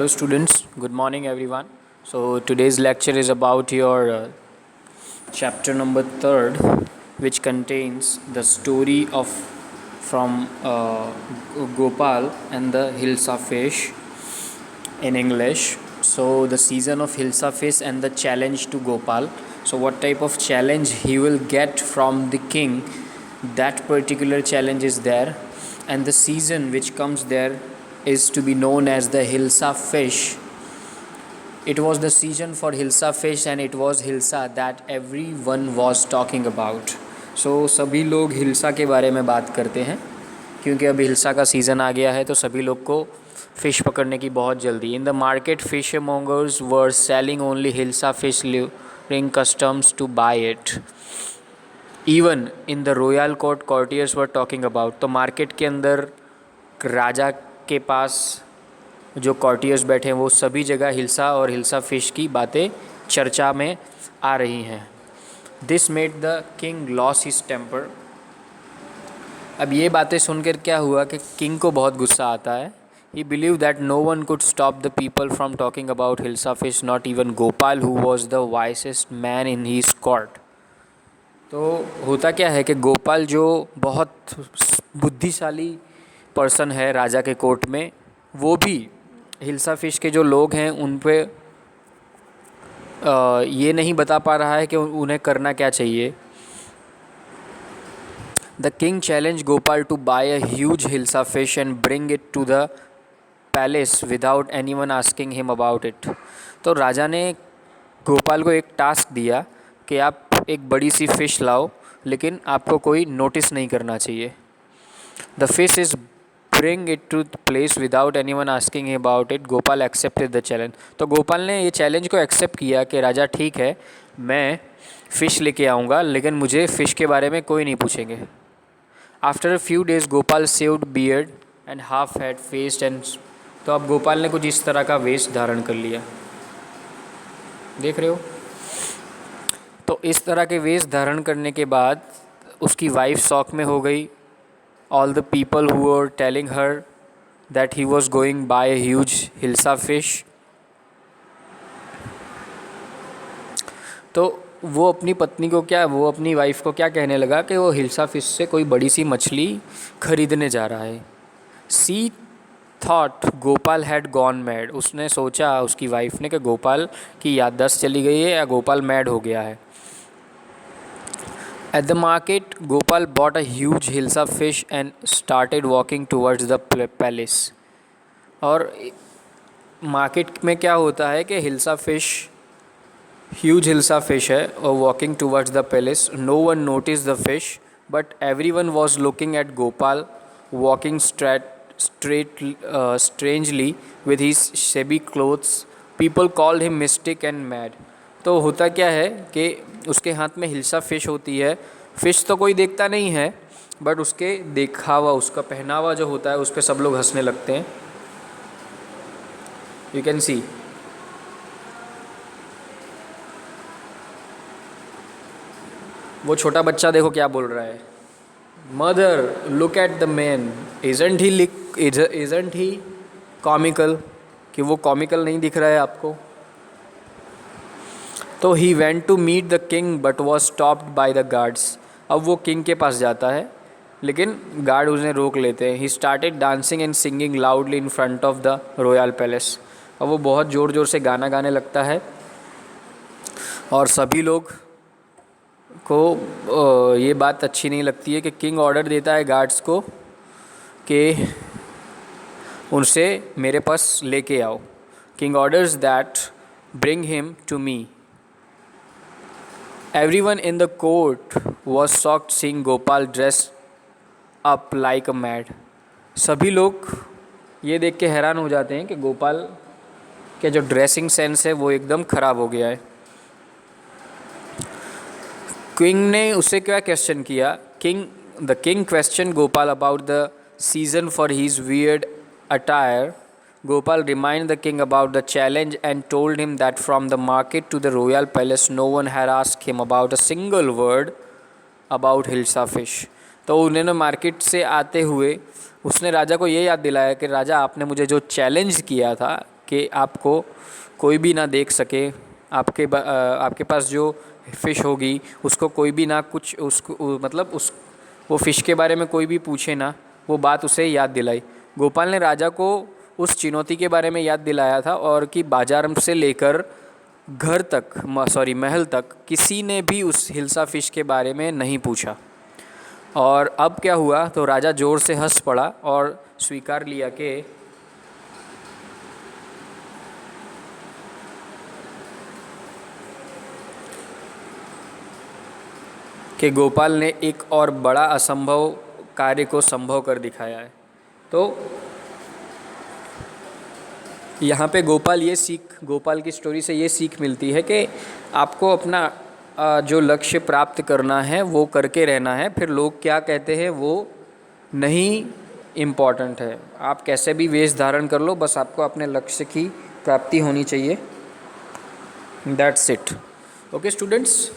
Hello students, good morning everyone. So today's lecture is about your chapter number 3rd, which contains the story of from Gopal and the Hilsa fish in English. So the season of Hilsa fish and the challenge to Gopal. So what type of challenge he will get from the king, that particular challenge is there, and the season which comes there is to be known as the Hilsa fish. It was the season for Hilsa fish and it was Hilsa that everyone was talking about. So सभी लोग हिल्सा के बारे में बात करते हैं क्योंकि अभी हिल्सा का सीज़न आ गया है, तो सभी लोग को फ़िश पकड़ने की बहुत जल्दी. In the market fishmongers were selling only hilsa fish luring customers to buy it. Even in the royal court courtiers were talking about. तो मार्केट के अंदर राजा के पास जो कॉर्टियर्स बैठे हैं वो सभी जगह हिल्सा और हिल्सा फ़िश की बातें चर्चा में आ रही हैं. This made the king lose his temper. अब ये बातें सुनकर क्या हुआ कि किंग को बहुत गुस्सा आता है. He believe that no one could stop the people from talking about hilsa fish, not even Gopal who was the wisest man in his court. तो होता क्या है कि गोपाल जो बहुत बुद्धिशाली पर्सन है राजा के कोर्ट में, वो भी हिल्सा फिश के जो लोग हैं उन पे ये नहीं बता पा रहा है कि उन्हें करना क्या चाहिए. The king challenge Gopal to buy a huge hilsa fish and bring it to the palace without anyone asking him about it. तो राजा ने गोपाल को एक टास्क दिया कि आप एक बड़ी सी फ़िश लाओ, लेकिन आपको कोई नोटिस नहीं करना चाहिए. The fish is bring it to place without anyone asking him about it. Gopal accepted the challenge. तो गोपाल ने ये चैलेंज को एक्सेप्ट किया कि राजा ठीक है, मैं फ़िश लेके आऊँगा, लेकिन मुझे फ़िश के बारे में कोई नहीं पूछेंगे. After a few days Gopal saved beard and half head faced and. तो अब गोपाल ने कुछ इस तरह का वेश धारण कर लिया, देख रहे हो. तो इस तरह के वेश धारण करने के बाद उसकी वाइफ शॉक में हो गई. All the people who were telling her that he was going by a huge hilsa fish. तो वो अपनी पत्नी को वो अपनी वाइफ को क्या कहने लगा कि वो हिल्सा फिश से कोई बड़ी सी मछली खरीदने जा रहा है. She thought Gopal had gone mad. उसने सोचा, उसकी वाइफ ने, कि गोपाल की याददाश्त चली गई है या गोपाल मैड हो गया है. At the market Gopal bought a huge hilsa fish and started walking towards the palace. और मार्केट में क्या होता है कि hilsa fish, huge hilsa fish है और walking towards the palace. No one notice the fish but every one was looking at Gopal walking strangely with his shabby clothes. People called him mystic and mad. तो होता क्या है कि उसके हाथ में हिल्सा फ़िश होती है. फ़िश तो कोई देखता नहीं है, बट उसके दिखावा, उसका पहनावा जो होता है उस पर सब लोग हंसने लगते हैं. You can see. वो छोटा बच्चा देखो क्या बोल रहा है. Mother look at the man, isn't he comical. कि वो कॉमिकल नहीं दिख रहा है आपको. तो he went to meet the king but was stopped by the guards. अब वो किंग के पास जाता है, लेकिन गार्ड उन्हें रोक लेते हैं. He started dancing and singing loudly in front of the royal palace. अब वो बहुत ज़ोर ज़ोर से गाना गाने लगता है और सभी लोग को ये बात अच्छी नहीं लगती है कि किंग ऑर्डर देता है गार्ड्स को कि उनसे मेरे पास लेके आओ. King orders that bring him to me. Everyone in the court was shocked seeing Gopal dress up like a mad. सभी लोग ये देख के हैरान हो जाते हैं कि गोपाल के जो ड्रेसिंग सेंस है वो एकदम ख़राब हो गया है. किंग ने उससे क्या क्वेश्चन किया. The king question Gopal about the season for his weird attire. Gopal reminded the king about the challenge and told him that from the market to the royal palace no one had asked him about a single word about Hilsa fish. तो उन्होंने market से आते हुए उसने राजा को ये याद दिलाया कि राजा आपने मुझे जो चैलेंज किया था कि आपको कोई भी ना देख सके, आपके पास जो फ़िश होगी उसको कोई भी ना कुछ उसको मतलब उस वो फ़िश के बारे में कोई भी पूछे ना, वो बात उसे याद दिलाई। गोपाल ने राजा को उस चुनौती के बारे में याद दिलाया था और कि बाजार से लेकर घर तक महल तक किसी ने भी उस हिल्सा फ़िश के बारे में नहीं पूछा। और अब क्या हुआ, तो राजा ज़ोर से हंस पड़ा और स्वीकार लिया कि गोपाल ने एक और बड़ा असंभव कार्य को संभव कर दिखाया है। तो यहाँ पे गोपाल की स्टोरी से ये सीख मिलती है कि आपको अपना जो लक्ष्य प्राप्त करना है वो करके रहना है, फिर लोग क्या कहते हैं वो नहीं इम्पॉर्टेंट है। आप कैसे भी वेश धारण कर लो, बस आपको अपने लक्ष्य की प्राप्ति होनी चाहिए। That's it. Okay students.